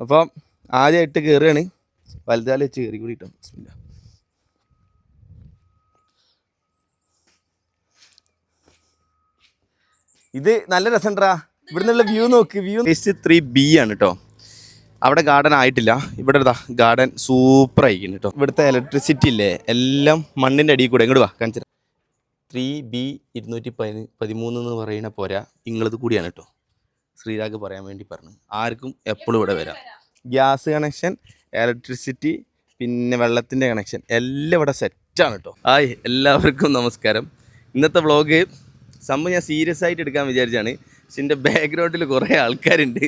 അപ്പം ആദ്യമായിട്ട് കയറുകയാണ്. വലുതാൽ വെച്ച് കയറി കൂടി കിട്ടും. ഇത് നല്ല രസമുണ്ടാ. ഇവിടെ നിന്നുള്ള വ്യൂ നോക്ക്. വ്യൂ 3B ആണ് കേട്ടോ. അവിടെ ഗാർഡൻ ആയിട്ടില്ല. ഇവിടെ ഗാർഡൻ സൂപ്പർ ആയിരിക്കുന്നു കേട്ടോ. ഇവിടുത്തെ ഇലക്ട്രിസിറ്റി ഇല്ലേ എല്ലാം മണ്ണിൻ്റെ അടിയിൽ കൂടെ. ഇങ്ങോട്ട് വാ കാണിച്ചു. 3B 213 എന്ന് പറയുന്ന പോരാ, ഇങ്ങളത് കൂടിയാണ് കേട്ടോ. ശ്രീരാഗ് പറയാൻ വേണ്ടി പറഞ്ഞു. ആർക്കും എപ്പോഴും ഇവിടെ വരാം. ഗ്യാസ് കണക്ഷൻ, ഇലക്ട്രിസിറ്റി, പിന്നെ വെള്ളത്തിൻ്റെ കണക്ഷൻ എല്ലാം ഇവിടെ സെറ്റാണ് കേട്ടോ. ഹായ് എല്ലാവർക്കും നമസ്കാരം. ഇന്നത്തെ വ്ളോഗ് സംഭവം ഞാൻ സീരിയസ് ആയിട്ട് എടുക്കാൻ വിചാരിച്ചാണ്. പക്ഷെ എൻ്റെ ബാക്ക്ഗ്രൗണ്ടിൽ കുറേ ആൾക്കാരുണ്ട്.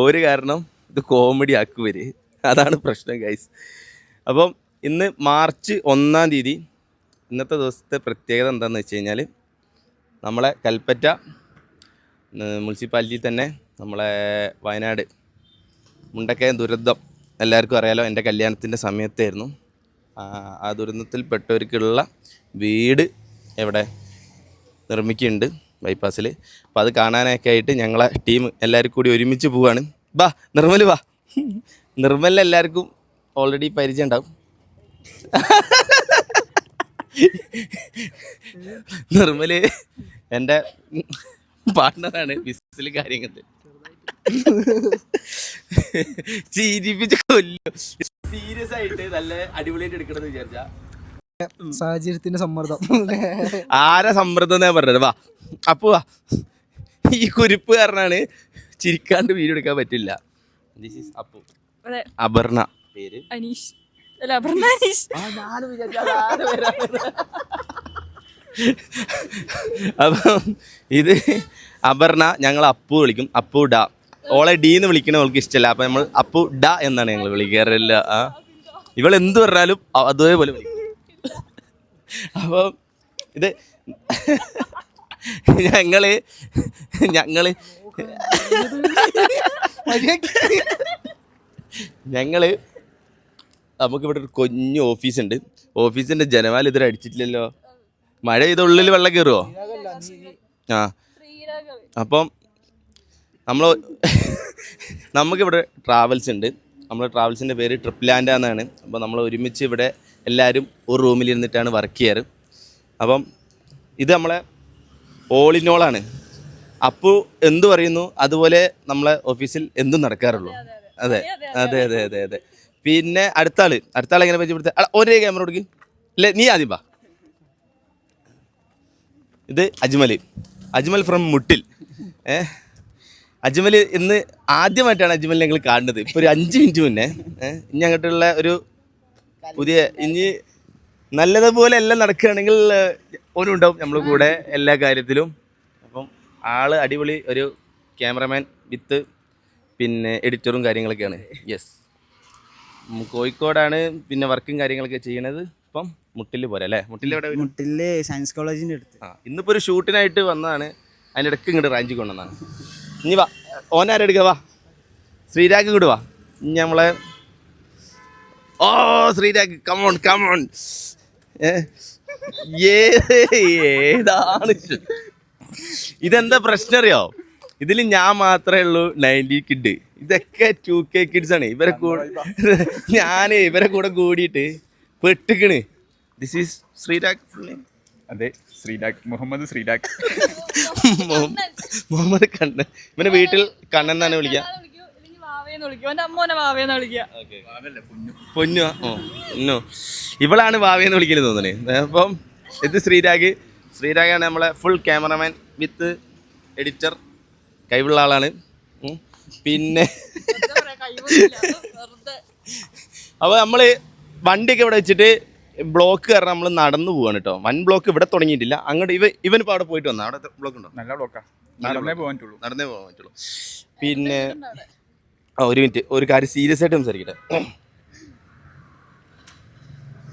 ഒരു കാരണം ഇത് കോമഡി ആക്കുവര്, അതാണ് പ്രശ്നം ഗൈസ്. അപ്പം ഇന്ന് മാർച്ച് 1-ാം തീയതി. ഇന്നത്തെ ദിവസത്തെ പ്രത്യേകത എന്താണെന്ന് വെച്ച് കഴിഞ്ഞാൽ നമ്മളെ കൽപ്പറ്റ മുനിസിപ്പാലിറ്റിയിൽ തന്നെ നമ്മളെ വയനാട് മുണ്ടക്കയം ദുരന്തം എല്ലാവർക്കും അറിയാലോ. എൻ്റെ കല്യാണത്തിൻ്റെ സമയത്തായിരുന്നു. ആ ദുരന്തത്തിൽ പെട്ടവർക്കുള്ള വീട് എവിടെ നിർമ്മിക്കുന്നുണ്ട് ബൈപ്പാസിൽ. അപ്പോൾ അത് കാണാനൊക്കെ ആയിട്ട് ഞങ്ങളെ ടീം എല്ലാവരും കൂടി ഒരുമിച്ച് പോവാണ്. വാ നിർമ്മൽ വാ. നിർമ്മലിന് എല്ലാവർക്കും ഓൾറെഡി പരിചയം ഉണ്ടാവും. നിർമ്മല് എൻ്റെ പാർട്ട്ണറാണ് ബിസിനസ്സിൽ കാര്യങ്ങളിൽ. ചിരിപ്പിച്ച് കൊല്ലും. സീരിയസ് ആയിട്ട് നല്ല അടിപൊളിയായിട്ട് എടുക്കണമെന്ന് വിചാരിച്ചാ സാഹചര്യത്തിന്റെ സമ്മർദ്ദം. ആരാ സമ്മർദ്ദം എന്നാ പറഞ്ഞത്. വാ അപ്പു വാ. ഈ കുരിപ്പ് കാരണമാണ് ചിരിക്കാണ്ട് വീഡിയോ എടുക്കാൻ പറ്റില്ല. This is Appu. അപർണ പേര്. അനീഷ് അല്ല അപർണ അനീഷ്. അപ്പം ഇത് അപർണ, ഞങ്ങൾ അപ്പു വിളിക്കും. അപ്പു ഡ. ഓളെ ഡി എന്ന് വിളിക്കണ അവൾക്ക് ഇഷ്ടമല്ല. അപ്പം നമ്മൾ അപ്പു ഡ എന്നാണ് ഞങ്ങൾ വിളിക്കാറില്ല. ഇവൾ എന്ത് പറഞ്ഞാലും അതേപോലെ വിളിക്കും. അപ്പം ഇത് ഞങ്ങള് നമുക്കിവിടെ ഒരു കുഞ്ഞു ഓഫീസുണ്ട്. ഓഫീസിൻ്റെ ജനവാൽ ഇതുവരെ അടിച്ചിട്ടില്ലല്ലോ. മഴ ചെയ്ത ഉള്ളിൽ വെള്ളം കയറുമോ? ആ അപ്പം നമുക്കിവിടെ ട്രാവൽസ് ഉണ്ട്. നമ്മുടെ ട്രാവൽസിൻ്റെ പേര് ട്രിപ്പ് ലാൻഡ് എന്നാണ്. അപ്പോൾ നമ്മൾ ഒരുമിച്ച് ഇവിടെ എല്ലാവരും ഒരു റൂമിലിരുന്നിട്ടാണ് വർക്ക് ചെയ്യാറ്. അപ്പം ഇത് നമ്മളെ ഓൾ ഇൻ ഓളാണ്. അപ്പോൾ എന്തു പറയുന്നു അതുപോലെ നമ്മളെ ഓഫീസിൽ എന്തും നടക്കാറുള്ളൂ. അതെ അതെ അതെ അതെ അതെ. പിന്നെ അടുത്ത ആൾ എങ്ങനെ പരിചയപ്പെടുത്ത? ഒരേ ക്യാമറ കൊടുക്ക്. ഇല്ലേ നീ ആദ്യം വാ. ഇത് അജ്മൽ ഫ്രം മുട്ടിൽ. അജ്മൽ ഇന്ന് ആദ്യമായിട്ടാണ് അജ്മൽ ഞങ്ങൾ കാണുന്നത്. ഇപ്പോൾ ഒരു 5 മിനിറ്റ് മുന്നേ. ഇനി അങ്ങോട്ടുള്ള ഒരു പുതിയ ഇനി നല്ലതുപോലെ എല്ലാം നടക്കുകയാണെങ്കിൽ ഓനുണ്ടാവും നമ്മൾ കൂടെ എല്ലാ കാര്യത്തിലും. അപ്പം ആള് അടിപൊളി ഒരു ക്യാമറമാൻ വിത്ത് പിന്നെ എഡിറ്ററും കാര്യങ്ങളൊക്കെയാണ്. യെസ്, കോഴിക്കോടാണ് പിന്നെ വർക്കും കാര്യങ്ങളൊക്കെ ചെയ്യണത്. ഇപ്പം മുട്ടിൽ പോലെ അല്ലേ? മുട്ടില് സയൻസ് കോളേജിൻ്റെ അടുത്ത്. ഇന്നിപ്പോൾ ഒരു ഷൂട്ടിനായിട്ട് വന്നതാണ്. അതിൻ്റെ ഇടയ്ക്ക് ഇങ്ങോട്ട് റാഞ്ചി കൊണ്ടുവന്നാണ്. ഇനി വാ, ഓനാരെടുക്കുക. വാ ശ്രീരാഗ് ഇങ്ങോട്ട് വാ. ഇനി നമ്മളെ ശ്രീരാഗ് കമോൺ. ഏതാണ് ഇതെന്താ പ്രശ്നം അറിയോ? ഇതിൽ ഞാൻ മാത്രമേ ഉള്ളൂ 90 കിഡ്. ഇതൊക്കെ 2K കിഡ്സാണ്. ഇവരെ കൂടെ കൂടിയിട്ട് പെട്ടിക്കണ്. This is Sreerag. അതെ, ശ്രീരാഗ്, മുഹമ്മദ് ശ്രീരാഗ്. മുഹമ്മദ് കണ്ണൻ. ഇവനെ വീട്ടിൽ കണ്ണൻ എന്നാണ് വിളിക്കുക. പൊന്നു. പൊന്നു. ഇവളാണ് വാവയെന്ന് വിളിക്കുന്നത് തോന്നുന്നത്. അപ്പം ഇത് ശ്രീരാഗാണ് നമ്മളെ ഫുൾ ക്യാമറമാൻ വിത്ത് എഡിറ്റർ. കഴിവുള്ള ആളാണ്. പിന്നെ അപ്പോൾ നമ്മൾ വണ്ടിയൊക്കെ ഇവിടെ വെച്ചിട്ട് ബ്ലോക്ക് കാരണം നമ്മൾ നടന്നു പോവാണ് കേട്ടോ. 1 ബ്ലോക്ക് ഇവിടെ തുടങ്ങിയിട്ടില്ല. അങ്ങോട്ട് ഇവനിപ്പോൾ അവിടെ പോയിട്ട് വന്നാൽ അവിടെ ബ്ലോക്ക് ഉണ്ടോ? നല്ല ബ്ലോക്കാണ്. നടന്നേ പോകാൻ പറ്റുള്ളൂ. പിന്നെ ഒരു മിനിറ്റ്, ഒരു കാര്യം സീരിയസ് ആയിട്ട് സംസാരിക്കട്ടെ.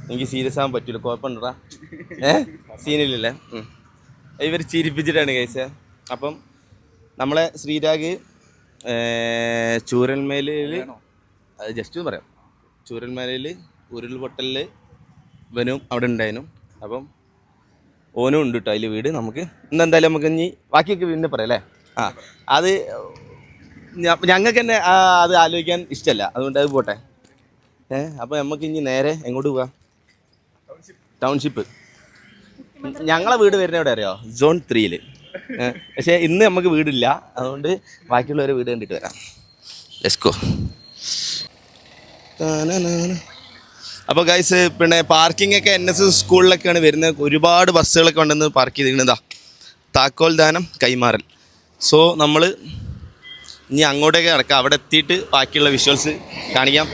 എനിക്ക് സീരിയസ് ആകാൻ പറ്റില്ല. കുഴപ്പമുണ്ടാ? സീനില്ലല്ലേ? ഇവർ ചിരിപ്പിച്ചിട്ടാണ് കഴിച്ചത്. അപ്പം നമ്മളെ ശ്രീരാഗ് ചൂരൽമലയിൽ, അത് ജസ്റ്റ് പറയാം, ചൂരൽമലയിൽ ഉരുൾപൊട്ടലിൽ ഇവനും അവിടെ ഉണ്ടായിരുന്നു. അപ്പം ഓനും ഉണ്ട് കേട്ടോ അതിൽ വീട്. നമുക്ക് ഇന്നെന്തായാലും നമുക്ക് ഇനി ബാക്കിയൊക്കെ പിന്നെ പറയാം അല്ലേ? അത് ഞങ്ങൾക്ക് തന്നെ അത് ആലോചിക്കാൻ ഇഷ്ടമല്ല, അതുകൊണ്ട് അത് പോട്ടെ. അപ്പോൾ നമുക്ക് ഇനി നേരെ എങ്ങോട്ട് പോവാം? ടൗൺഷിപ്പ്. ഞങ്ങളെ വീട് വരുന്ന എവിടെ അറിയോ? Zone 3. പക്ഷേ ഇന്ന് നമുക്ക് വീടില്ല, അതുകൊണ്ട് ബാക്കിയുള്ളവരെ വീട് കണ്ടിട്ട് വരാം. Let's go. അപ്പോൾ ഗൈസ്, പിന്നെ പാർക്കിംഗ് ഒക്കെ NSS സ്കൂളിലൊക്കെയാണ് വരുന്നത്. ഒരുപാട് ബസ്സുകളൊക്കെ ഉണ്ടെന്ന് പാർക്ക് ചെയ്തിരിക്കുന്നതാ. താക്കോൽ ദാനം കൈമാറൽ. സോ നമ്മൾ ഇനി അങ്ങോട്ടേക്ക് കിടക്കാം. അവിടെ എത്തിയിട്ട് ബാക്കിയുള്ള വിഷ്വൽസ് കാണിക്കാം.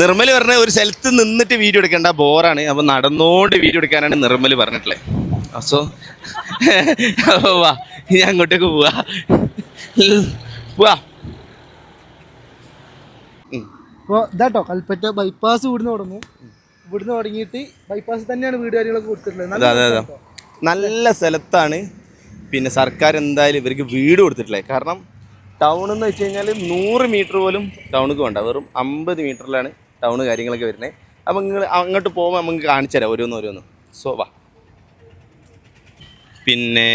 നിർമ്മൽ പറഞ്ഞ ഒരു സ്ഥലത്ത് നിന്നിട്ട് വീഡിയോ എടുക്കേണ്ട, ബോറാണ്. അപ്പോൾ നടന്നുകൊണ്ട് വീഡിയോ എടുക്കാനാണ് നിർമ്മൽ പറഞ്ഞിട്ടുള്ളത്. സോ വാ, ഇനി അങ്ങോട്ടേക്ക് പോവാ. അപ്പോൾ ഇതാട്ടോ കൽപ്പറ്റ ബൈപ്പാസ് ഇവിടുന്ന് തുടങ്ങും. ഇവിടുന്ന് തുടങ്ങിയിട്ട് ബൈപ്പാസ് തന്നെയാണ് വീട് കാര്യങ്ങളൊക്കെ കൊടുത്തിട്ടുള്ളത്. അതെ, നല്ല സ്ഥലത്താണ്. പിന്നെ സർക്കാർ എന്തായാലും ഇവർക്ക് വീട് കൊടുത്തിട്ടില്ലേ. കാരണം ടൗൺ എന്ന് വെച്ച് കഴിഞ്ഞാൽ 100 മീറ്റർ പോലും ടൗണിക്ക് വേണ്ട, വെറും 50 മീറ്ററിലാണ് ടൗണ് കാര്യങ്ങളൊക്കെ വരുന്നത്. അപ്പം നിങ്ങൾ അങ്ങോട്ട് പോകുമ്പോൾ നമുക്ക് കാണിച്ചു തരാം ഓരോന്ന്. സോ വാ. പിന്നെ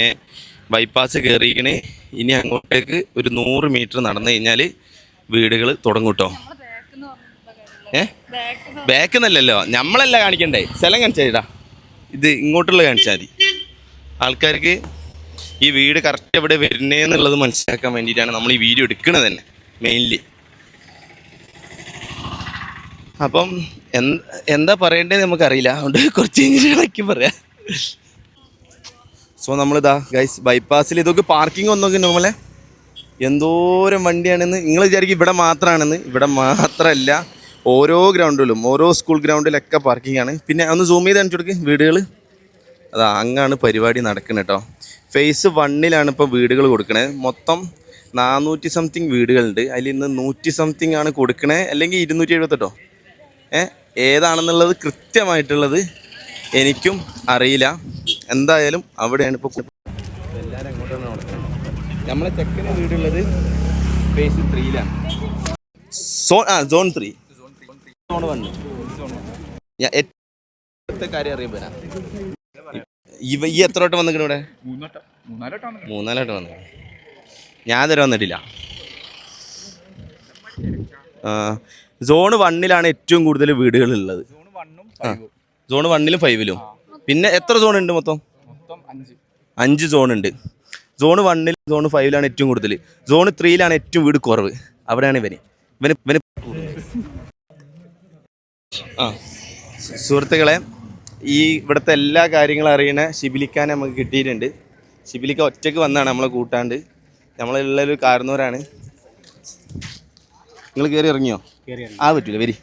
ബൈപ്പാസ് കയറിയിരിക്കണേ. ഇനി അങ്ങോട്ടേക്ക് ഒരു 100 മീറ്റർ നടന്നു കഴിഞ്ഞാൽ വീടുകൾ തുടങ്ങും കേട്ടോ. ബാക്ക് എന്നല്ലല്ലോ, നമ്മളല്ല കാണിക്കണ്ടേ, സ്ഥലം കാണിച്ചാ. ഇത് ഇങ്ങോട്ടുള്ള കാണിച്ചാൽ മതി. ആൾക്കാർക്ക് ഈ വീട് കറക്റ്റ് എവിടെ വരുന്നതെന്നുള്ളത് മനസ്സിലാക്കാൻ വേണ്ടിയിട്ടാണ് നമ്മൾ ഈ വീഡിയോ എടുക്കുന്നത് തന്നെ മെയിൻലി. അപ്പം എന്താ പറയേണ്ടത് നമുക്കറിയില്ല, അതുകൊണ്ട് കുറച്ച് ഇടയ്ക്ക് പറയാം. സോ നമ്മളിതാ ഗൈസ് ബൈപ്പാസിൽ. ഇതൊക്കെ പാർക്കിംഗ് ഒന്നൊക്കെ നോർമലേ എന്തോരം വണ്ടിയാണെന്ന് നിങ്ങൾ വിചാരിക്കും ഇവിടെ മാത്രമാണെന്ന്. ഇവിടെ മാത്രമല്ല, ഓരോ ഗ്രൗണ്ടിലും, ഓരോ സ്കൂൾ ഗ്രൗണ്ടിലൊക്കെ പാർക്കിംഗ് ആണ്. പിന്നെ ഒന്ന് സൂം ചെയ്ത് കാണിച്ചു കൊടുക്ക് വീടുകൾ. അതാ അങ്ങാണ് പരിപാടി നടക്കുന്നത് കേട്ടോ. ഫേസ് 1 ഇപ്പോൾ വീടുകൾ കൊടുക്കണേ. മൊത്തം 400 സംതിങ് വീടുകളുണ്ട്. അതിൽ ഇന്ന് 100 സംതിങ് ആണ് കൊടുക്കണേ, അല്ലെങ്കിൽ 278. ഏതാണെന്നുള്ളത് കൃത്യമായിട്ടുള്ളത് എനിക്കും അറിയില്ല. എന്തായാലും അവിടെയാണ് ഇപ്പോൾ എല്ലാവരും അങ്ങോട്ടാണ് നടക്കുന്നത്. നമ്മളെ ചെക്കന് വീടുള്ളത് ഫേസ് 3ലാണ്. Zone 3. Zone 1. ഞാൻ ഏറ്റവും കാര്യം അറിയാൻ ഈ എത്ര വട്ടം വന്നിക്കണ ഇവിടെ? 3 വട്ടം വന്നു. ഞാൻ തരാൻ വന്നിട്ടില്ല. Zone 1 ഏറ്റവും കൂടുതൽ വീടുകളുള്ളത്. Zone 1 5 പിന്നെ എത്ര സോൺ ഉണ്ട്? മൊത്തം 5 സോൺ ഉണ്ട്. Zone 1 Zone 5 ഏറ്റവും കൂടുതൽ. Zone 3 ഏറ്റവും വീട് കുറവ്. അവിടെയാണ് ഇവന്. സുഹൃത്തുക്കളെ, ഈ ഇവിടുത്തെ എല്ലാ കാര്യങ്ങളും അറിയണ ഷിബിലിക്കാനെ നമുക്ക് കിട്ടിയിട്ടുണ്ട്. ഷിബിലിക്ക ഒറ്റയ്ക്ക് വന്നാണ് നമ്മളെ കൂട്ടാണ്ട്. നമ്മളുള്ളൊരു കാരണവരാണ്. നിങ്ങൾ കയറി ഇറങ്ങിയോ? പറ്റൂല. വരി.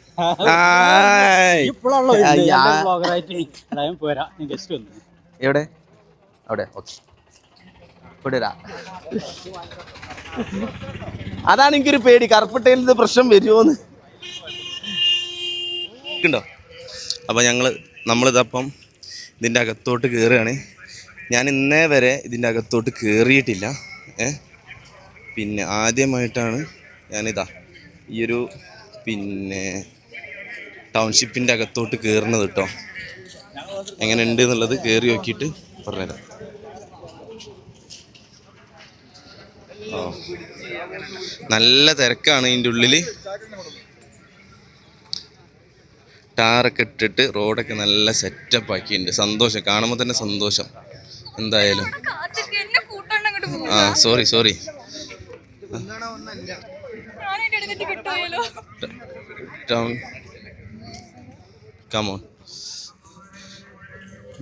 എവിടെ? അവിടെ. ഓക്കെ, ഇവിടെ. അതാണ് എനിക്കൊരു പേടി, കറുപ്പട്ടയിൽ ഇത് പ്രശ്നം വരുമോന്ന് ഉണ്ടോ. അപ്പോൾ നമ്മളിതപ്പം ഇതിൻ്റെ അകത്തോട്ട് കയറുകയാണ്. ഞാൻ ഇന്നേ വരെ ഇതിൻ്റെ അകത്തോട്ട് കയറിയിട്ടില്ല. പിന്നെ ആദ്യമായിട്ടാണ് ഞാനിതാ ഈ ഒരു പിന്നെ ടൗൺഷിപ്പിൻ്റെ അകത്തോട്ട് കയറുന്നത് കേട്ടോ. എങ്ങനെ ഉണ്ട് എന്നുള്ളത് കയറി നോക്കിയിട്ട് പറഞ്ഞുതരാം. നല്ല തിരക്കാണ് ഇതിൻ്റെ ഉള്ളിൽ. ടാറൊക്കെ ഇട്ടിട്ട് റോഡൊക്കെ നല്ല സെറ്റപ്പ് ആക്കിയിട്ടുണ്ട്. സന്തോഷം, കാണുമ്പോൾ തന്നെ സന്തോഷം. എന്തായാലും സോറി ടൗൺ കമോൺ.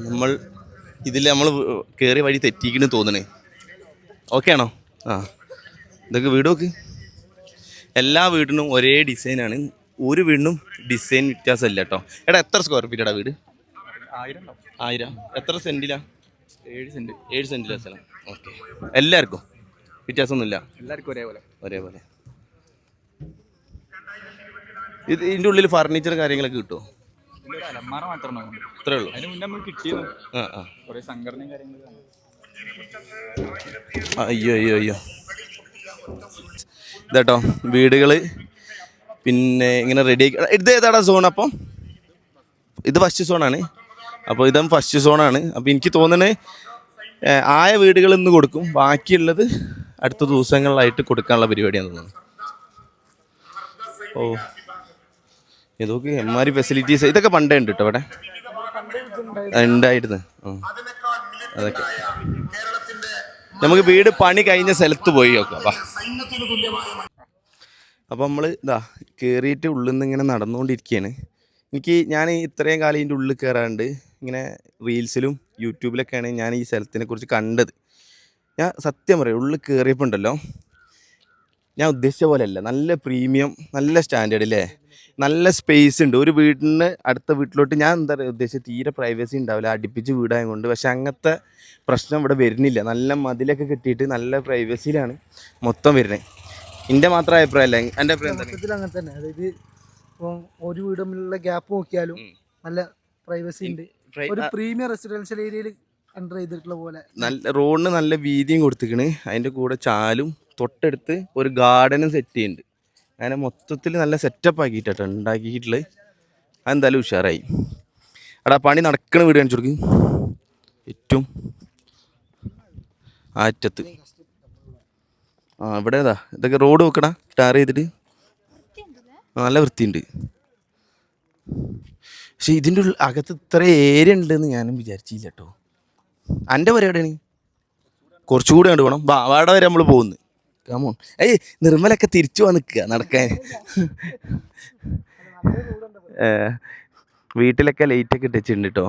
നമ്മൾ കയറിയ വഴി തെറ്റിക്കണെന്ന് തോന്നണേ. ഓക്കെ ആണോ? ഇതൊക്കെ വീട് നോക്ക്. എല്ലാ വീടിനും ഒരേ ഡിസൈനാണ്. ഒരു വീടിനും ഡിസൈൻ വ്യത്യാസമില്ല കേട്ടോ. എടാ, എത്ര സ്ക്വയർ ഫീറ്റാടാ വീട്? 1000. എത്ര സെൻറ്റിലാ? 7 സെൻറ്റിലാ സ്ഥലം. ഓക്കെ, എല്ലാവർക്കും വ്യത്യാസമൊന്നുമില്ല, എല്ലാവർക്കും ഒരേപോലെ. ഇതിൻ്റെ ഉള്ളിൽ ഫർണിച്ചർ കാര്യങ്ങളൊക്കെ കിട്ടുമോ? ഇത്രേ ഉള്ളൂ. അയ്യോ ഇതാട്ടോ വീടുകൾ. പിന്നെ ഇങ്ങനെ റെഡി. ഇത് ഏതാടാ സോൺ? അപ്പം ഇത് ഫസ്റ്റ് സോണാണ്. അപ്പോൾ ഇതും ഫസ്റ്റ് സോണാണ്. അപ്പോൾ എനിക്ക് തോന്നുന്നത് ആയ വീടുകൾ ഇന്ന് കൊടുക്കും, ബാക്കിയുള്ളത് അടുത്ത ദിവസങ്ങളിലായിട്ട് കൊടുക്കാനുള്ള പരിപാടിയാണെന്ന് തോന്നുന്നു. ഓ ഇതൊക്കെ എമ്മാതിരി ഫെസിലിറ്റീസ് ഇതൊക്കെ പണ്ടേ ഉണ്ട് കേട്ടോ ഇവിടെ ഉണ്ടായിരുന്നു. അതൊക്കെ നമുക്ക് വീട് പണി കഴിഞ്ഞ സ്ഥലത്ത് പോയി നോക്കാം. അപ്പോൾ നമ്മൾ ഇതാ കയറിയിട്ട് ഉള്ളിൽ നിന്ന് ഇങ്ങനെ നടന്നുകൊണ്ടിരിക്കുകയാണ്. ഞാൻ ഇത്രയും കാലം ഇതിൻ്റെ ഉള്ളിൽ കയറാണ്ട് ഇങ്ങനെ റീൽസിലും യൂട്യൂബിലൊക്കെയാണ് ഞാൻ ഈ സ്ഥലത്തിനെ കുറിച്ച് കണ്ടത്. ഞാൻ സത്യം പറയാം, ഉള്ളിൽ കയറിയപ്പോൾ ഉണ്ടല്ലോ ഞാൻ ഉദ്ദേശിച്ച പോലെയല്ല. നല്ല പ്രീമിയം, നല്ല സ്റ്റാൻഡേർഡ് അല്ലേ, നല്ല സ്പേസ് ഉണ്ട്. ഒരു വീടിന് അടുത്ത വീട്ടിലോട്ട് ഞാൻ എന്താ പറയുക ഉദ്ദേശിച്ചത്, തീരെ പ്രൈവസി ഉണ്ടാവില്ല, അടുപ്പിച്ച് വീടായത് കൊണ്ട്. പക്ഷെ അങ്ങനത്തെ പ്രശ്നം ഇവിടെ വരുന്നില്ല. നല്ല മതിലൊക്കെ കെട്ടിയിട്ട് നല്ല പ്രൈവസിയിലാണ് മൊത്തം വരുന്നത്. എൻ്റെ മാത്രം അഭിപ്രായമല്ല, എൻ്റെ അഭിപ്രായം അങ്ങനെ തന്നെ. അതായത് ഇപ്പം ഒരു വീട് തമ്മിലുള്ള ഗ്യാപ്പ് നോക്കിയാലും നല്ല പ്രൈവസി ഉണ്ട്. ഒരു പ്രീമിയം റെസിഡൻഷ്യൽ ഏരിയയിൽ അണ്ടർ ചെയ്തിട്ടുള്ള പോലെ നല്ല റോഡിന് നല്ല വീതിയും കൊടുത്തിക്കണ്. അതിൻ്റെ കൂടെ ചാലും തൊട്ടടുത്ത് ഒരു ഗാർഡനും സെറ്റ് ചെയ്യുന്നുണ്ട്. അങ്ങനെ മൊത്തത്തിൽ നല്ല സെറ്റപ്പ് ആക്കിയിട്ടോ ഉണ്ടാക്കിയിട്ടുള്ളത്. അതെന്തായാലും ഉഷാറായി. എടാ പണി നടക്കണ വീട് കാണിച്ചു കൊടുക്കും. ഏറ്റവും ആറ്റത്ത് ഇവിടെ ഏതാ ഇതൊക്കെ റോഡ് വെക്കടാ, ടാർ ചെയ്തിട്ട് നല്ല വൃത്തിയുണ്ട്. പക്ഷെ ഇതിൻ്റെ അകത്ത് ഇത്ര ഏരിയ ഉണ്ടെന്ന് ഞാനും വിചാരിച്ചില്ല കേട്ടോ. എൻ്റെ പരിപാടിയാണ് കുറച്ചുകൂടി കണ്ടു പോകണം. വാട വരെ നമ്മൾ പോകുന്നു. കമോൺ. നിർമ്മലൊക്കെ തിരിച്ചു വന്ന് നിൽക്കുക നടക്കാൻ. വീട്ടിലൊക്കെ ലൈറ്റൊക്കെ ഇട്ടിട്ടുണ്ട് കേട്ടോ.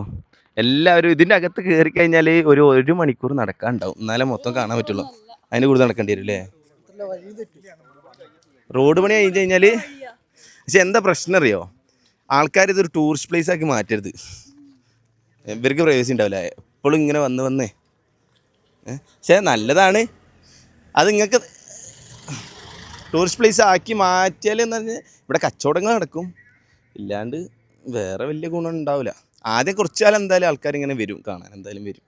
എല്ലാവരും ഇതിൻ്റെ അകത്ത് കയറി കഴിഞ്ഞാൽ ഒരു മണിക്കൂർ നടക്കാനുണ്ടാവും, എന്നാലേ മൊത്തം കാണാൻ പറ്റുള്ളൂ. അതിന് കൂടുതൽ നടക്കേണ്ടി വരും അല്ലേ. റോഡ് പണി കഴിഞ്ഞ് കഴിഞ്ഞാൽ പക്ഷെ എന്താ പ്രശ്നം അറിയോ, ആൾക്കാർ ഇതൊരു ടൂറിസ്റ്റ് പ്ലേസ് ആക്കി മാറ്റരുത്. ഇവർക്ക് പ്രൈവസി ഉണ്ടാവില്ല, എപ്പോഴും ഇങ്ങനെ വന്നേ. പക്ഷേ നല്ലതാണ് അത്. നിങ്ങൾക്ക് ടൂറിസ്റ്റ് പ്ലേസ് ആക്കി മാറ്റിയാൽ എന്ന് പറഞ്ഞാൽ ഇവിടെ കച്ചവടങ്ങൾ നടക്കും, ഇല്ലാണ്ട് വേറെ വലിയ ഗുണം ഉണ്ടാവില്ല. ആദ്യം കുറച്ച് കാലം എന്തായാലും ആൾക്കാരിങ്ങനെ വരും കാണാൻ, എന്തായാലും വരും.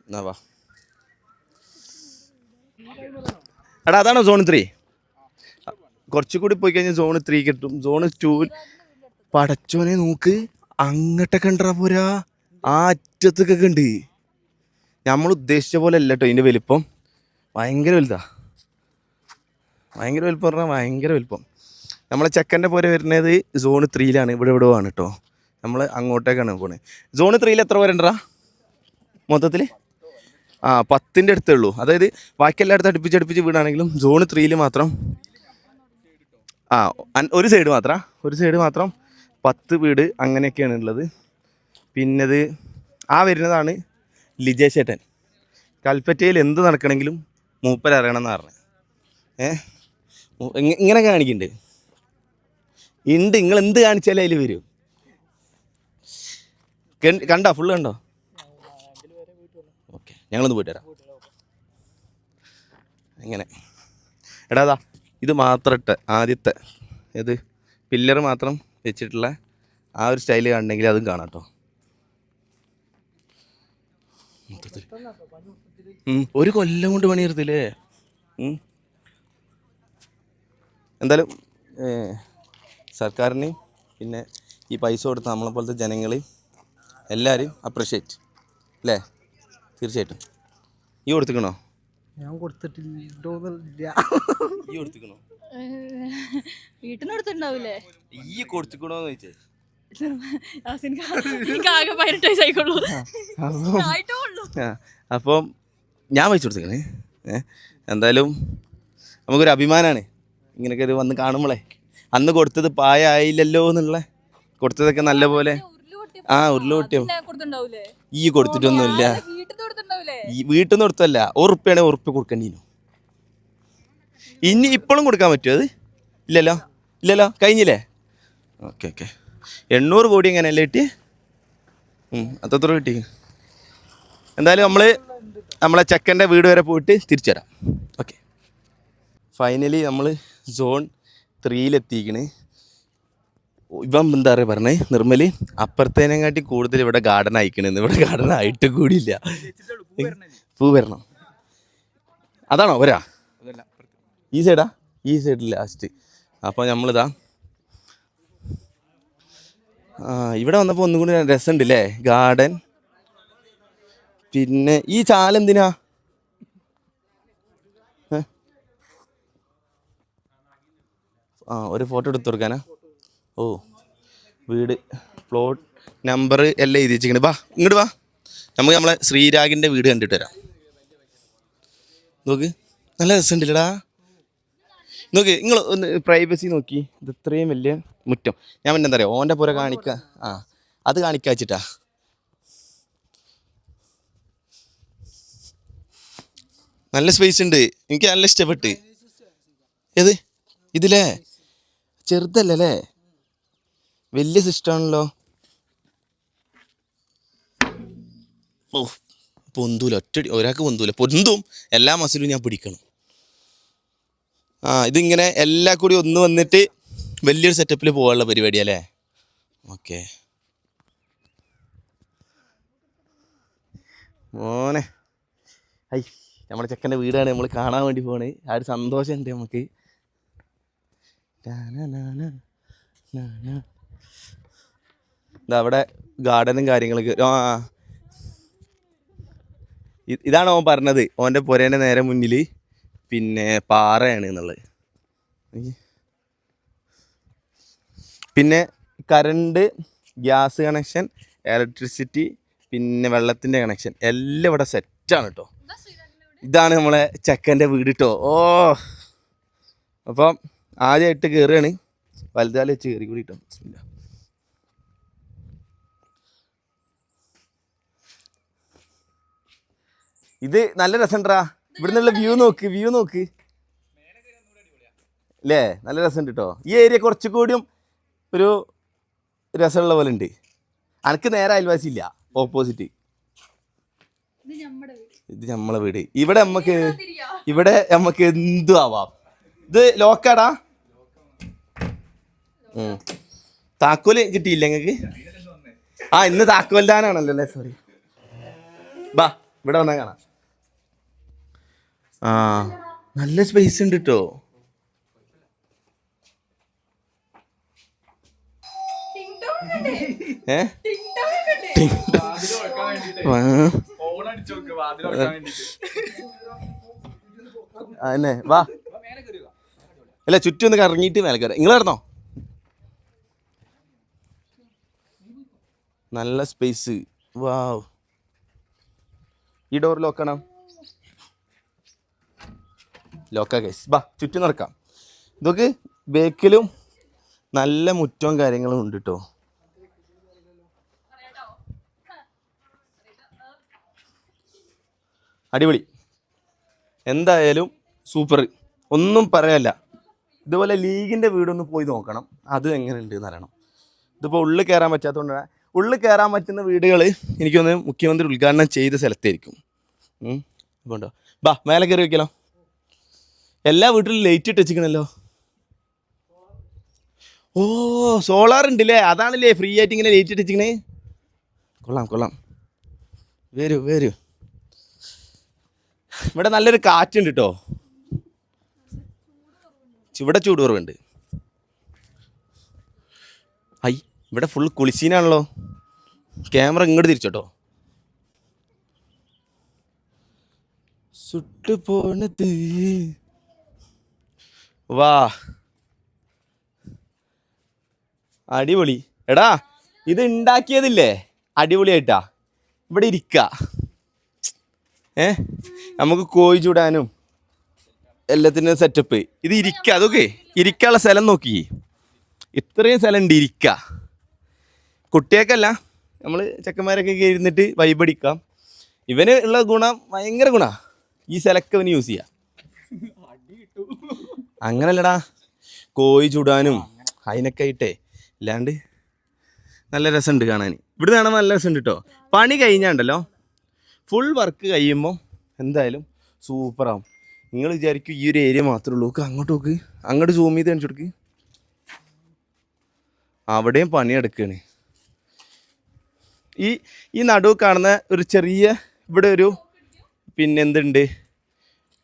എന്നാ വാ. എടാ അതാണോ സോൺ 3? കുറച്ചുകൂടി പോയി കഴിഞ്ഞാൽ സോൺ 3 കിട്ടും. സോൺ 2 പടച്ചോനെ നോക്ക്, അങ്ങോട്ടൊക്കെ ഉണ്ടാ പോരാ, ആ അറ്റത്തൊക്കെ ഉണ്ട്. നമ്മൾ ഉദ്ദേശിച്ച പോലെ അല്ല കേട്ടോ ഇതിൻ്റെ വലിപ്പം. ഭയങ്കര വലുതാ, ഭയങ്കര വലുപ്പം പറഞ്ഞാൽ ഭയങ്കര വലുപ്പം. നമ്മളെ ചെക്കൻ്റെ പോലെ വരുന്നത് സോൺ 3 ഇവിടെ ആണ് കേട്ടോ. നമ്മൾ അങ്ങോട്ടേക്കാണ് പോണത്. സോൺ 3 എത്ര പേര് ഉണ്ടാ മൊത്തത്തിൽ? 10ൻ്റെ അടുത്തേ ഉള്ളൂ. അതായത് ബാക്കി എല്ലായിടത്തും അടുപ്പിച്ച് വീടാണെങ്കിലും സോൺ 3 മാത്രം ഒരു സൈഡ് മാത്രം 10 വീട് അങ്ങനെയൊക്കെയാണ് ഉള്ളത്. പിന്നത് വരുന്നതാണ് ലിജേഷ് ചേട്ടൻ. കൽപ്പറ്റയിൽ എന്ത് നടക്കണമെങ്കിലും മൂപ്പര് അറിയണമെന്ന് പറഞ്ഞത്. ഇങ്ങനെ കാണിക്കുന്നുണ്ട്. നിങ്ങൾ എന്ത് കാണിച്ചാലും അതിൽ വരും. കണ്ടോ? ഫുള്ള് കണ്ടോ? ഓക്കെ, ഞങ്ങളൊന്ന് പോയിട്ട് വരാം. എങ്ങനെ എടാ ഇത് മാത്രം ഇട്ട് ആദ്യത്തെ പില്ലർ മാത്രം വെച്ചിട്ടുള്ള ആ ഒരു സ്റ്റൈല് കാണണമെങ്കിൽ അതും കാണാം കേട്ടോ. ഒരു കൊല്ലം കൊണ്ട് പണിയെടുത്തില്ലേ. എന്തായാലും സർക്കാരിനെയും പിന്നെ ഈ പൈസ കൊടുത്ത നമ്മളെ പോലത്തെ ജനങ്ങളെയും എല്ലാവരെയും അപ്രിഷ്യേറ്റ് അല്ലേ. തീർച്ചയായിട്ടും. ഈ കൊടുത്തിക്കണോ? ഞാൻ കൊടുത്തിട്ടില്ല. ഈ കൊടുത്തിക്കണോ? വീട്ടിൽ നിന്ന് കൊടുത്തിട്ടുണ്ടാവൂലേ? ഈ കൊടുത്തിക്കണോന്ന് ചോദിച്ചേ. ആകെ 18 വയസ്സായിക്കോളൂ. അപ്പം ഞാൻ പൈസ കൊടുത്തിക്കണേ. എന്തായാലും നമുക്കൊരു അഭിമാനമാണ് ഇങ്ങനെയൊക്കെ ഇത് വന്ന് കാണുമ്പോളേ. അന്ന് കൊടുത്തത് പായായില്ലല്ലോ എന്നുള്ള, കൊടുത്തതൊക്കെ നല്ല പോലെ. ഉരുള് പൊട്ടിയോ? ഈ കൊടുത്തിട്ടൊന്നുമില്ല. ഈ വീട്ടിൽ നിന്ന് കൊടുത്തല്ല, ഉറുപ്പ്യാണെങ്കിൽ ഉറുപ്പ്യ കൊടുക്കേണ്ടിനു. ഇനി ഇപ്പോഴും കൊടുക്കാൻ പറ്റുമോ അത്? ഇല്ലല്ലോ കഴിഞ്ഞില്ലേ? ഓക്കെ 800 കോടി എങ്ങനെയല്ലേ കിട്ടി? അത്ര കിട്ടി. എന്തായാലും നമ്മളെ ചെക്കൻ്റെ വീട് വരെ പോയിട്ട് തിരിച്ചു വരാം. ഓക്കെ, ഫൈനലി നമ്മൾ സോൺ 3 ഇവൻ എന്താ പറയുക പറഞ്ഞേ നിർമ്മല്, അപ്പുറത്തേനെക്കാട്ടി കൂടുതൽ ഇവിടെ ഗാർഡൻ അയക്കണെന്ന്. ഇവിടെ ഗാർഡൻ ആയിട്ട് കൂടിയില്ല. പൂ വരണം. അതാണോ വരാ? ഈ സൈഡാ? ഈ സൈഡിൽ ലാസ്റ്റ്. അപ്പോൾ നമ്മളിതാ ഇവിടെ വന്നപ്പോൾ ഒന്നും കൂടി രസമുണ്ട് അല്ലേ ഗാർഡൻ. പിന്നെ ഈ ചാലെന്തിനാ? ഒരു ഫോട്ടോ എടുത്ത് കൊടുക്കാനാ. ഓ വീട് പ്ലോട്ട് നമ്പർ എല്ലാം എഴുതി വെച്ചിരിക്കണേ. വാ ഇങ്ങോട്ട് വാ, നമുക്ക് നമ്മളെ ശ്രീരാഗിൻ്റെ വീട് കണ്ടിട്ട് വരാം. നോക്ക് നല്ല രസമുണ്ടല്ലടാ. നോക്ക് നിങ്ങൾ ഒന്ന് പ്രൈവസി നോക്കി. ഇത് ഇത്രയും വലിയ മുറ്റം. ഞാൻ പിന്നെ എന്താ പറയുക, ഓൻ്റെ പുര കാണിക്കുക. അത് കാണിക്കാച്ചിട്ടാ. നല്ല സ്പേസ് ഉണ്ട്, എനിക്ക് നല്ല ഇഷ്ടപ്പെട്ട്. ഏത് ഇതിലേ ചെറുതല്ലേ, വലിയ സിസ്റ്റമാണല്ലോ. ഓ പൊന്തൂല, ഒരാൾക്ക് പൊന്തും. എല്ലാ മസിലും ഞാൻ പിടിക്കണം. ഇതിങ്ങനെ എല്ലാ കൂടി ഒന്ന് വന്നിട്ട് വലിയൊരു സെറ്റപ്പിൽ പോകാനുള്ള പരിപാടിയല്ലേ. ഓക്കെ മോനെ, നമ്മുടെ ചെക്കൻ്റെ വീടാണ് നമ്മൾ കാണാൻ വേണ്ടി പോണേ. ആ ഒരു സന്തോഷമുണ്ട് നമുക്ക്. ഇതാ അവിടെ ഗാർഡനും കാര്യങ്ങളൊക്കെ. ഇതാണ് ഓൻ പറഞ്ഞത്, ഓൻ്റെ പുരേൻ്റെ നേരെ മുന്നിൽ പിന്നെ പാറയാണ് എന്നുള്ളത്. പിന്നെ കറണ്ട്, ഗ്യാസ് കണക്ഷൻ, ഇലക്ട്രിസിറ്റി, പിന്നെ വെള്ളത്തിൻ്റെ കണക്ഷൻ എല്ലാം ഇവിടെ സെറ്റാണ് കേട്ടോ. ഇതാണ് നമ്മളെ ചെക്കൻ്റെ വീട് കേട്ടോ. അപ്പം ആദ്യമായിട്ട് കയറുകയാണ്. വലുതാൽ വെച്ച് കയറി കൂടി കേട്ടോ. ഇത് നല്ല രസമുണ്ടാ. ഇവിടുന്നുള്ള വ്യൂ നോക്ക് അല്ലേ, നല്ല രസമുണ്ട് കേട്ടോ. ഈ ഏരിയ കുറച്ചുകൂടിയും ഒരു രസമുള്ള പോലെ ഉണ്ട്. അനക്ക് നേരെ അയൽവാസി ഇല്ല, ഓപ്പോസിറ്റ്. ഇത് നമ്മളെ വീട്. ഇവിടെ നമുക്ക് എന്തും ആവാം. ഇത് ലോക്കാടാ. താക്കോല് കിട്ടിയില്ല നിങ്ങൾക്ക്? ഇന്ന് താക്കോൽ ദാനാണല്ലോ അല്ലേ. സോറി. ബാ ഇവിടെ വന്നാൽ കാണാം. നല്ല സ്പേസ് ഉണ്ട് കേട്ടോ. അതന്നെ വാ. അല്ല ചുറ്റും ഒന്ന് കറങ്ങിയിട്ട് മേലെ കയറാം. നിങ്ങൾ കിടന്നോ. നല്ല സ്പേസ്. വാവ്. ഈ ഡോർ ലോക്കണം. ലോക്കാ ഗൈസ്. ബാ ചുറ്റും നടക്കാം. ഇതൊക്കെ ബേക്കിലും നല്ല മുറ്റവും കാര്യങ്ങളും ഉണ്ട് കേട്ടോ. അടിപൊളി. എന്തായാലും സൂപ്പർ, ഒന്നും പറയാല്ല. ഇതുപോലെ ലീഗിൻ്റെ വീടൊന്ന് പോയി നോക്കണം, അത് എങ്ങനെയുണ്ട് എന്ന് അറിയണം. ഇതിപ്പോൾ ഉള്ളിൽ കയറാൻ പറ്റാത്തതുകൊണ്ടാണ്. ഉള്ളിൽ കയറാൻ പറ്റുന്ന വീടുകൾ എനിക്കൊന്ന് മുഖ്യമന്ത്രി ഉദ്ഘാടനം ചെയ്ത സ്ഥലത്തായിരിക്കും. അപ്പോൾ ഉണ്ടോ. ബാ മേലെ കയറി വയ്ക്കലോ. എല്ലാ വീട്ടിലും ലൈറ്റ് ഇട്ട് വെച്ചിരിക്കണല്ലോ. സോളാർ ഉണ്ടല്ലേ, അതാണല്ലേ ഫ്രീ ആയിട്ട് ഇങ്ങനെ ലൈറ്റ് ഇട്ട് വെച്ചിരിക്കണേ. കൊള്ളാം. വരൂ. ഇവിടെ നല്ലൊരു കാറ്റുണ്ട് കേട്ടോ. ഇവിടെ ചൂട് കുറവുണ്ട്. ഇവിടെ ഫുൾ കുളിസീനാണല്ലോ. ക്യാമറ ഇങ്ങോട്ട് തിരിച്ചോട്ടോ. സുട്ട് പോണത് വാ, അടിപൊളി. എടാ ഇത് ഉണ്ടാക്കിയതില്ലേ അടിപൊളിയായിട്ടാ. ഇവിടെ ഇരിക്ക, നമുക്ക് കോഴി ചൂടാനും എല്ലാത്തിനും സെറ്റപ്പ്. ഇത് ഇരിക്ക, അതൊക്കെ ഇരിക്കാനുള്ള സ്ഥലം നോക്കി. ഇത്രയും സ്ഥലം ഉണ്ട് ഇരിക്ക. കുട്ടികൾക്കല്ല, നമ്മൾ ചെക്കന്മാരൊക്കെ ഇരുന്നിട്ട് വൈബടിക്കാം. ഇവന് ഉള്ള ഗുണം ഭയങ്കര ഗുണമാണ്. ഈ സ്ഥലമൊക്കെ ഇവന് യൂസ് ചെയ്യാം. അങ്ങനല്ലടാ, കോഴി ചൂടാനും അതിനൊക്കെ ആയിട്ടേ. അല്ലാണ്ട് നല്ല രസമുണ്ട് കാണാൻ. ഇവിടെ കാണാൻ നല്ല രസമുണ്ട് കേട്ടോ. പണി കഴിഞ്ഞാണ്ടല്ലോ, ഫുൾ വർക്ക് കഴിയുമ്പോൾ എന്തായാലും സൂപ്പറാവും. നിങ്ങൾ വിചാരിക്കും ഈ ഒരു ഏരിയ മാത്രമേ ഉള്ളൂ. അങ്ങോട്ട് സൂം ചെയ്ത് കാണിച്ചു കൊടുക്ക്. അവിടെയും പണിയെടുക്കുകയാണ്. ഈ നടുവ് കാണുന്ന ഒരു ചെറിയ ഇവിടെ ഒരു എന്തുണ്ട്,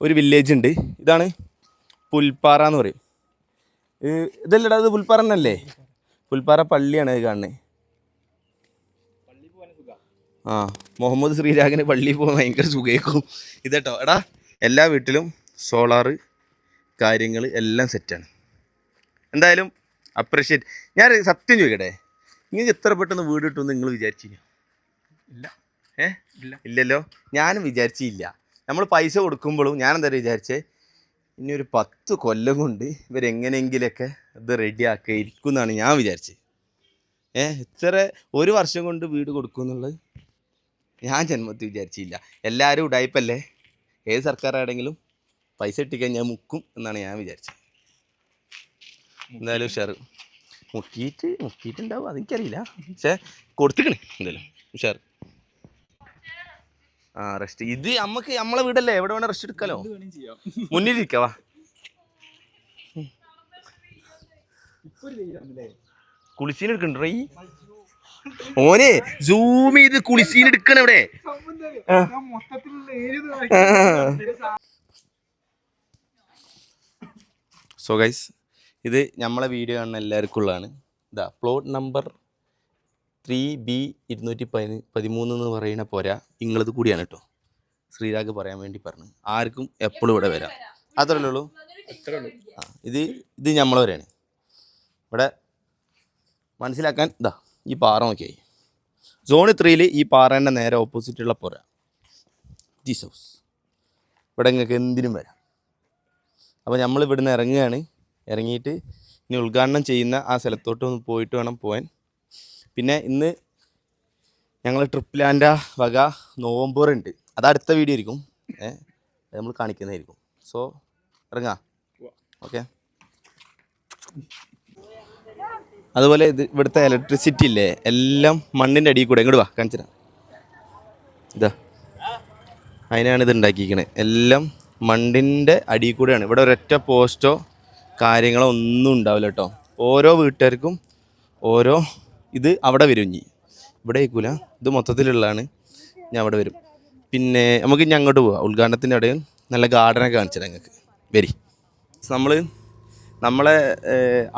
ഒരു വില്ലേജ് ഉണ്ട്. ഇതാണ് പുൽപ്പാറ എന്ന് പറയും. ഇതല്ലടാ, അത് പുൽപ്പാറ തന്നെയല്ലേ. പുൽപ്പാറ പള്ളിയാണ് ഇത് കാണുന്നത്. മുഹമ്മദ് ശ്രീരാഗിന് പള്ളിയിൽ പോകാൻ ഭയങ്കര സുഖമായിരിക്കും. ഇതേട്ടോ എടാ, എല്ലാ വീട്ടിലും സോളാറ് കാര്യങ്ങൾ എല്ലാം സെറ്റാണ്. എന്തായാലും അപ്രീഷിയേറ്റ്. ഞാൻ സത്യം ചോദിക്കട്ടെ, ഇങ്ങനെ എത്ര പെട്ടെന്ന് വീട് കിട്ടുമെന്ന് നിങ്ങൾ വിചാരിച്ചില്ല? ഇല്ല. ഇല്ലല്ലോ, ഞാനും വിചാരിച്ചില്ല. നമ്മൾ പൈസ കൊടുക്കുമ്പോഴും ഞാൻ എന്താ വിചാരിച്ചേ, ഇനി ഒരു 10 കൊല്ലം കൊണ്ട് ഇവരെങ്ങനെയെങ്കിലൊക്കെ ഇത് റെഡിയാക്കുക ഇരിക്കും എന്നാണ് ഞാൻ വിചാരിച്ചത്. ഇത്ര 1 വർഷം കൊണ്ട് വീട് കൊടുക്കും എന്നുള്ളത് ഞാൻ ജന്മത്തിൽ വിചാരിച്ചില്ല. എല്ലാവരും ഉടായ്പല്ലേ, ഏത് സർക്കാരാണെങ്കിലും പൈസ ഇട്ടിക്കഴിഞ്ഞാൽ മുക്കും എന്നാണ് ഞാൻ വിചാരിച്ചത്. എന്തായാലും ഉഷാറ് മുക്കിയിട്ടുണ്ടാവും, അതെനിക്കറിയില്ല, പക്ഷേ കൊടുത്തിക്കണേ എന്തായാലും ഉഷാറ്. റെസ്റ്റ് ഇത് നമുക്ക് നമ്മളെ വീടല്ലേ, എവിടെ വേണേ റെസ്റ്റ് എടുക്കാലോ. മുന്നിലിരിക്കവാ, കുളിസീൻ എടുക്കണ്ടോ ഈ ഓനെ സൂം ചെയ്ത് കുളിസീൻ എടുക്കണം ഇവിടെ. സോ ഗൈസ്, ഇത് നമ്മളെ വീഡിയോ കാണുന്ന എല്ലാവർക്കും ഉള്ളതാണ്. ഇതാ പ്ലോട്ട് നമ്പർ 3B213 എന്ന് പറയുന്ന പോരാ, നിങ്ങളത് കൂടിയാണ് കേട്ടോ. ശ്രീരാഗ് പറയാൻ വേണ്ടി പറഞ്ഞു, ആർക്കും എപ്പോഴും ഇവിടെ വരാം, അത്രയല്ലേ ഉള്ളൂ. ഇത് നമ്മളവരാണ്. ഇവിടെ മനസ്സിലാക്കാൻ ഇതാ ഈ പാറ നോക്കിയായി, സോൺ 3 ഈ പാറേൻ്റെ നേരെ ഓപ്പോസിറ്റുള്ള പുര ദിസ് ഹൗസ്. ഇവിടെ നിങ്ങൾക്ക് എന്തിനും വരാം. അപ്പോൾ നമ്മൾ ഇവിടുന്ന് ഇറങ്ങുകയാണ്. ഇറങ്ങിയിട്ട് ഇനി ഉദ്ഘാടനം ചെയ്യുന്ന ആ സ്ഥലത്തോട്ട് ഒന്ന് പോയിട്ട് വേണം പോകാൻ. പിന്നെ ഇന്ന് ഞങ്ങൾ ട്രിപ്പ് ലാൻഡ് വക നോമ്പുറുണ്ട്, അത് അടുത്ത വീഡിയോ ആയിരിക്കും, നമ്മൾ കാണിക്കുന്നതായിരിക്കും. സോ ഇറങ്ങാം, ഓക്കെ. അതുപോലെ ഇത് ഇവിടുത്തെ ഇലക്ട്രിസിറ്റി ഇല്ലേ, എല്ലാം മണ്ണിൻ്റെ അടിയിൽ കൂടെ. ഇങ്ങോട്ട് വാ, കാണിച്ചു തരാം. ഇതാ അതിനാണ് ഇത് ഉണ്ടാക്കിയിരിക്കണത്, എല്ലാം മണ്ണിൻ്റെ അടിയിൽ കൂടെയാണ്. ഇവിടെ ഒരൊറ്റ പോസ്റ്റോ കാര്യങ്ങളോ ഒന്നും ഉണ്ടാവില്ല കേട്ടോ. ഓരോ വീട്ടുകാർക്കും ഓരോ ഇത് അവിടെ വരും. ഇനി ഇവിടെ ആയിക്കൂല, ഇത് മൊത്തത്തിലുള്ളതാണ്, ഞാൻ അവിടെ വരും. പിന്നെ നമുക്ക് ഇനി അങ്ങോട്ട് പോവാം. ഉദ്ഘാടനത്തിൻ്റെ ഇടയിൽ നല്ല ഗാർഡനൊക്കെ കാണിച്ചു തരാം നിങ്ങൾക്ക്. വരി. നമ്മളെ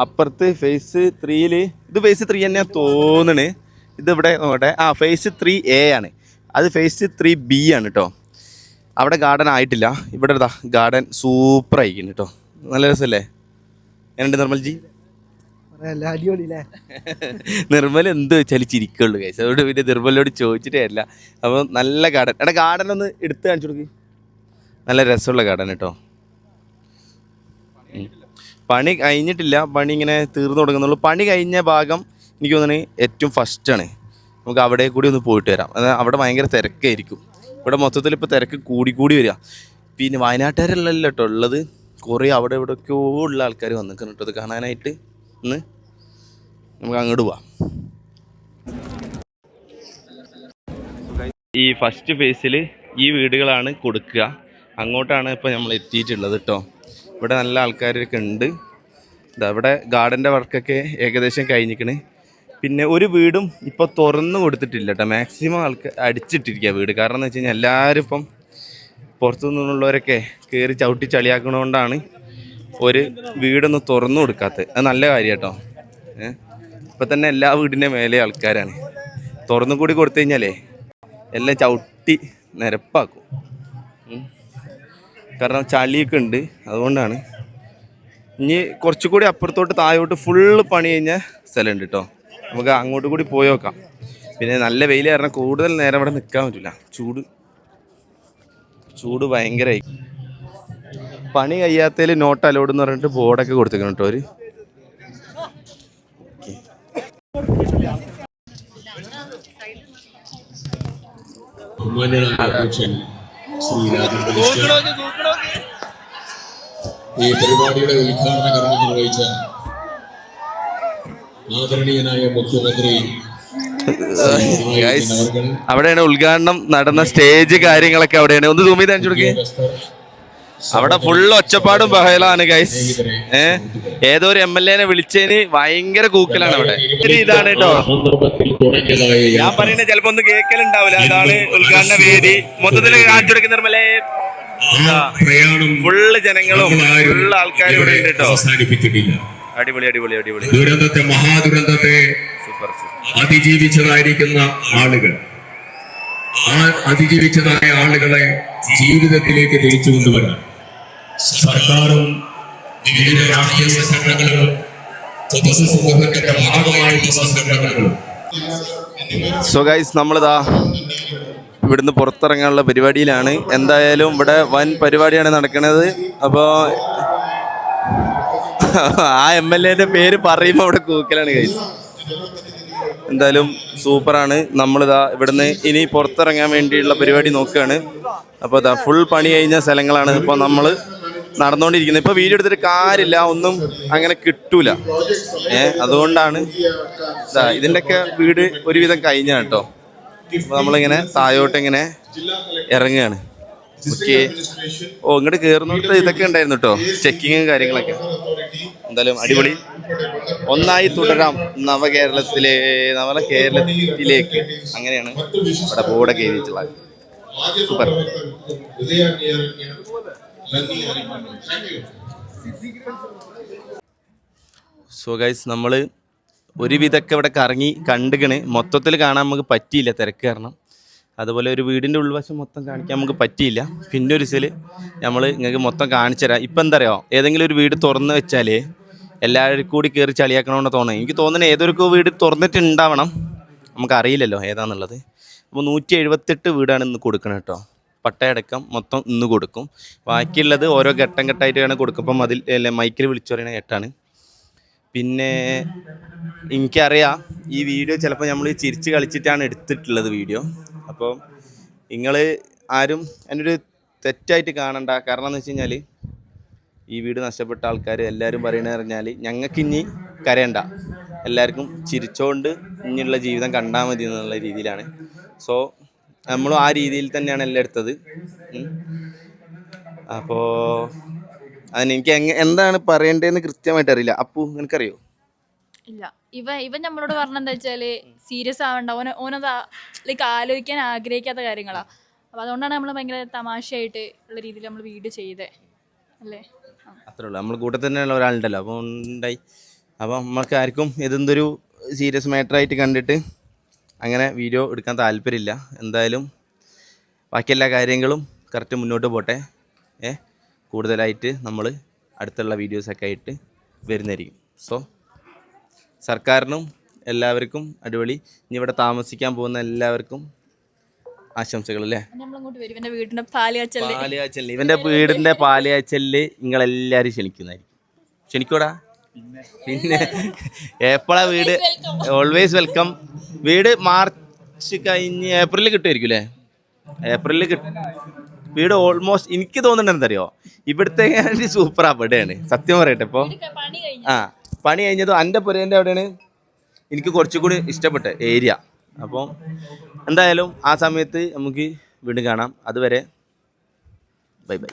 അപ്പുറത്ത് ഫേസ് 3 ഇത് ഫേസ് 3 തന്നെയാണ് തോന്നണ്. ഇതിവിടെ നോക്കട്ടെ, ഫേസ് 3A ആണ്, അത് ഫേസ് 3B ആണ് കേട്ടോ. അവിടെ ഗാർഡൻ ആയിട്ടില്ല. ഇവിടെ ഇതാ ഗാർഡൻ സൂപ്പർ ആയിരിക്കുന്നു കേട്ടോ, നല്ല രസമല്ലേ? എന്നുണ്ട് നിർമ്മൽജി? നിർമ്മൽ എന്ത് വെച്ചാൽ ചിരിക്കുള്ളൂ കൈസ്, അതുകൊണ്ട് പിന്നെ നിർമ്മലോട് ചോദിച്ചിട്ടേ അല്ല. അപ്പോൾ നല്ല ഗാർഡൻ. ഗാർഡൻ ഒന്ന് എടുത്ത് കാണിച്ചു കൊടുക്ക്, നല്ല രസമുള്ള ഗാർഡൻ കേട്ടോ. പണി കഴിഞ്ഞിട്ടില്ല, പണി ഇങ്ങനെ തീർന്നു തുടങ്ങുന്നുള്ളൂ. പണി കഴിഞ്ഞ ഭാഗം എനിക്ക് തോന്നുന്നത് ഏറ്റവും ഫസ്റ്റാണ്. നമുക്ക് അവിടെ കൂടി ഒന്ന് പോയിട്ട് വരാം. അവിടെ ഭയങ്കര തിരക്കായിരിക്കും. ഇവിടെ മൊത്തത്തിൽ ഇപ്പോൾ തിരക്ക് കൂടി വരിക. പിന്നെ വയനാട്ടുകാരല്ലല്ലോ കേട്ടോ ഉള്ളത്, കുറേ അവിടെ ഇവിടെയൊക്കെയോ ഉള്ള ആൾക്കാർ വന്നിരിക്കുന്നു കേട്ടോ ഇത് കാണാനായിട്ട്. ഇന്ന് നമുക്ക് അങ്ങോട്ട് പോവാം. ഈ ഫസ്റ്റ് ഫേസിൽ ഈ വീടുകളാണ് കൊടുക്കുക, അങ്ങോട്ടാണ് ഇപ്പോൾ നമ്മൾ എത്തിയിട്ടുള്ളത് കേട്ടോ. ഇവിടെ നല്ല ആൾക്കാരൊക്കെ ഉണ്ട്. ഇവിടെ ഗാർഡൻ്റെ വർക്കൊക്കെ ഏകദേശം കഴിഞ്ഞിരിക്കണ്. പിന്നെ ഒരു വീടും ഇപ്പോൾ തുറന്നു കൊടുത്തിട്ടില്ല കേട്ടോ, മാക്സിമം ആൾക്കാർ അടിച്ചിട്ടിരിക്കുക വീട്. കാരണം എന്ന് വെച്ച് കഴിഞ്ഞാൽ എല്ലാവരും ഇപ്പം പുറത്തു നിന്നുള്ളവരൊക്കെ കയറി ചവിട്ടി ചളിയാക്കണോണ്ടാണ് ഒരു വീടൊന്നും തുറന്നു കൊടുക്കാത്തത്. അത് നല്ല കാര്യം കേട്ടോ. ഇപ്പം തന്നെ എല്ലാ വീടിൻ്റെ മേലെ ആൾക്കാരാണ്. തുറന്നു കൂടി കൊടുത്തു കഴിഞ്ഞാലേ എല്ലാം ചവിട്ടി നിരപ്പാക്കും. കാരണം ചളിയൊക്കെ ഉണ്ട്, അതുകൊണ്ടാണ്. ഇനി കുറച്ചുകൂടി അപ്പുറത്തോട്ട് താഴോട്ട് ഫുള്ള് പണി കഴിഞ്ഞ സ്ഥലമുണ്ട് കേട്ടോ, നമുക്ക് അങ്ങോട്ട് കൂടി പോയി നോക്കാം. പിന്നെ നല്ല വെയിൽ കാരണം കൂടുതൽ നേരം ഇവിടെ നിൽക്കാൻ പറ്റില്ല, ചൂട് ഭയങ്കരമായി. പണി കഴിയാത്തതിൽ നോട്ട് അലോഡ് എന്ന് പറഞ്ഞിട്ട് ബോർഡൊക്കെ കൊടുത്തേക്കണം കേട്ടോ അവർ. ഈ പരിപാടിയുടെ ഉദ്ഘാടന കർമ്മം നിർവഹിച്ച ആദരണീയനായ മുഖ്യമന്ത്രി അവിടെയാണ് ഉദ്ഘാടനം നടന്ന സ്റ്റേജ് കാര്യങ്ങളൊക്കെ അവിടെയാണ്. ഒന്ന് സൂം ചെയ്ത് കാണിച്ചു കൊടുക്കേ. അവിടെ ഫുള്ള് ഒച്ചപ്പാടും ബഹളമാണ് ഗൈസ്. ഏതോ ഒരു MLA വിളിച്ചതിന് ഭയങ്കര കൂക്കലാണ് അവിടെ. ഇതാണ് കേട്ടോ ഞാൻ പറയുന്നത്, ചിലപ്പോ ഒന്നും കേൾക്കലുണ്ടാവില്ല. അതാണ് ഉദ്ഘാടന വേദി. മൊത്തത്തിൽ കാണിച്ചു കൊടുക്കുന്ന നിർമ്മലേ ഫുള്ള് ജനങ്ങളും ഫുള്ള് ആൾക്കാരും ഇവിടെ ഉണ്ട് കേട്ടോ. അടിപൊളി അടിപൊളി അടിപൊളി. ദുരന്തത്തെ, മഹാദുരന്തത്തെ അതിജീവിച്ചതായിരിക്കുന്ന ആളുകൾ, ആ അതിജീവിച്ചതായ ആളുകളെ ജീവിതത്തിലേക്ക് തിരിച്ചു കൊണ്ടുവരാൻ സർക്കാരും വിവിധ രാഷ്ട്രീയ സംഘടനകളും പൊതുസമൂഹത്തിന്റെ ഭാഗമായിട്ടുള്ള സംഘടനകൾ സോ ഗൈസ് നമ്മളിതാ ഇവിടുന്ന് പുറത്തിറങ്ങാനുള്ള പരിപാടിയിലാണ്. എന്തായാലും ഇവിടെ വൻ പരിപാടിയാണ് നടക്കുന്നത്. അപ്പോൾ ആ MLA പേര് പറയുമ്പോൾ അവിടെ കൂക്കലാണ് ഗൈസ്. എന്തായാലും സൂപ്പറാണ്. നമ്മളിതാ ഇവിടുന്ന് ഇനി പുറത്തിറങ്ങാൻ വേണ്ടിയുള്ള പരിപാടി നോക്കുകയാണ്. അപ്പോൾ ഇതാ ഫുൾ പണി കഴിഞ്ഞ സ്ഥലങ്ങളാണ് ഇപ്പോൾ നമ്മൾ നടന്നുകൊണ്ടിരിക്കുന്നത്. ഇപ്പോൾ വീഡിയോ എടുത്തിട്ട് കാര്യമില്ല, ഒന്നും അങ്ങനെ കിട്ടൂല. അതുകൊണ്ടാണ് ഇതിൻ്റെയൊക്കെ വീട് ഒരുവിധം കഴിഞ്ഞാണ് കേട്ടോ. അപ്പോൾ നമ്മളിങ്ങനെ താഴോട്ടിങ്ങനെ ഇറങ്ങുകയാണ്. ഓക്കെ. ഇങ്ങോട്ട് കയറുന്നിടത്ത് ഇതൊക്കെ ഉണ്ടായിരുന്നു കേട്ടോ, ചെക്കിങ്ങും കാര്യങ്ങളൊക്കെ. എന്തായാലും അടിപൊളി. ഒന്നായി തുടരാം നവകേരളത്തിലേക്ക്, അങ്ങനെയാണ് ഇവിടെ ബോർഡൊക്കെ എഴുതിയിട്ടുള്ളത്. സൂപ്പർ. സോ ഗൈസ് നമ്മൾ ഒരുവിധമൊക്കെ ഇവിടെ കറങ്ങി കണ്ടുകണ്. മൊത്തത്തിൽ കാണാൻ നമുക്ക് പറ്റിയില്ല, തിരക്ക് കാരണം. അതുപോലെ ഒരു വീടിൻ്റെ ഉൾവശം മൊത്തം കാണിക്കാൻ നമുക്ക് പറ്റിയില്ല. പിന്നെ ഒരു ദിവസം നമ്മൾ നിങ്ങൾക്ക് മൊത്തം കാണിച്ചു തരാം. ഇപ്പം എന്താ പറയുക, ഏതെങ്കിലും ഒരു വീട് തുറന്ന് വെച്ചാൽ എല്ലാവരും കൂടി കയറി ചളിയാക്കണമെന്ന് തോന്നുന്നത്. എനിക്ക് തോന്നുന്നത് ഏതൊരു വീട് തുറന്നിട്ടുണ്ടാവണം, നമുക്കറിയില്ലല്ലോ ഏതാണെന്നുള്ളത്. അപ്പോൾ 178 വീടാണ് ഇന്ന് കൊടുക്കണം കേട്ടോ. പട്ടയടക്കം മൊത്തം ഇന്ന് കൊടുക്കും. ബാക്കിയുള്ളത് ഓരോ ഘട്ടം ഘട്ടമായിട്ടാണ് കൊടുക്കും. അപ്പം മൈക്കിൽ വിളിച്ചു പറയുന്ന ഘട്ടമാണ്. പിന്നെ എനിക്കറിയാം ഈ വീഡിയോ ചിലപ്പോൾ നമ്മൾ ചിരിച്ച് കളിച്ചിട്ടാണ് എടുത്തിട്ടുള്ളത് വീഡിയോ. അപ്പോൾ നിങ്ങൾ ആരും എന്നൊരു തെറ്റായിട്ട് കാണണ്ട. കാരണം എന്ന് വെച്ച് കഴിഞ്ഞാൽ ഈ വീട് നഷ്ടപ്പെട്ട ആൾക്കാർ എല്ലാവരും പറയണത് പറഞ്ഞാൽ ഞങ്ങൾക്ക് ഇനി കരയണ്ട, എല്ലാവർക്കും ചിരിച്ചുകൊണ്ട് ഇനിയുള്ള ജീവിതം കണ്ടാൽ മതി എന്നുള്ള രീതിയിലാണ്. സോ നമ്മളും ആ രീതിയിൽ തന്നെയാണ് എല്ലാം എടുത്തത്. അപ്പോൾ അതിനെനിക്ക് എന്താണ് പറയേണ്ടതെന്ന് കൃത്യമായിട്ട് അറിയില്ല. അപ്പു നിനക്കറിയോ? ഇല്ല, ഇവൻ നമ്മളോട് പറഞ്ഞെന്താ വെച്ചാല് സീരിയസ് ആവണ്ട, ഓനത് ലൈക്ക് ആലോചിക്കാൻ ആഗ്രഹിക്കാത്ത കാര്യങ്ങളാ. അപ്പൊ അതുകൊണ്ടാണ് നമ്മൾ ഭയങ്കര തമാശയായിട്ട് ഉള്ള രീതിയിൽ നമ്മൾ വീഡിയോ ചെയ്തേ അല്ലേ. അത്രേ ഉള്ളൂ. നമ്മൾ കൂട്ടത്തിൽ തന്നെയുള്ള ഒരാളുണ്ടല്ലോ, അപ്പോൾ ഉണ്ടായി. അപ്പോൾ നമ്മൾക്ക് ആർക്കും ഇതെന്തൊരു സീരിയസ് മാറ്ററായിട്ട് കണ്ടിട്ട് അങ്ങനെ വീഡിയോ എടുക്കാൻ താല്പര്യമില്ല. എന്തായാലും ബാക്കി എല്ലാ കാര്യങ്ങളും കറക്റ്റ് മുന്നോട്ട് പോട്ടെ. കൂടുതലായിട്ട് നമ്മൾ അടുത്തുള്ള വീഡിയോസൊക്കെ ആയിട്ട് വരുന്നതായിരിക്കും. സോ സർക്കാരിനും എല്ലാവർക്കും അടിപൊളി. ഇനി ഇവിടെ താമസിക്കാൻ പോകുന്ന എല്ലാവർക്കും ആശംസകൾ അല്ലേ. ഇവന്റെ വീടിന്റെ പാലുകാച്ചല്, ഇവന്റെ വീടിന്റെ പാലുകാച്ചലില് നിങ്ങളെല്ലാവരും ക്ഷണിക്കുന്നതായിരിക്കും. ക്ഷണിക്കൂടാ? പിന്നെ എപ്പോഴാ വീട്? Always welcome. വീട് മാർച്ച് കഴിഞ്ഞ് ഏപ്രിലിൽ കിട്ടുമായിരിക്കും അല്ലേ? ഏപ്രിലിൽ വീട് ഓൾമോസ്റ്റ് എനിക്ക് തോന്നുന്നുണ്ട് എന്തറിയോ, ഇവിടുത്തെ സൂപ്പർ അവിടെയാണ് സത്യം പറയട്ടെ. ഇപ്പോൾ പണി കഴിഞ്ഞതും എൻ്റെ പുരേൻ്റെ അവിടെയാണ് എനിക്ക് കുറച്ചുകൂടി ഇഷ്ടപ്പെട്ട ഏരിയ. അപ്പോൾ എന്തായാലും ആ സമയത്ത് നമുക്ക് വീണ്ടും കാണാം. അതുവരെ ബൈ ബൈ.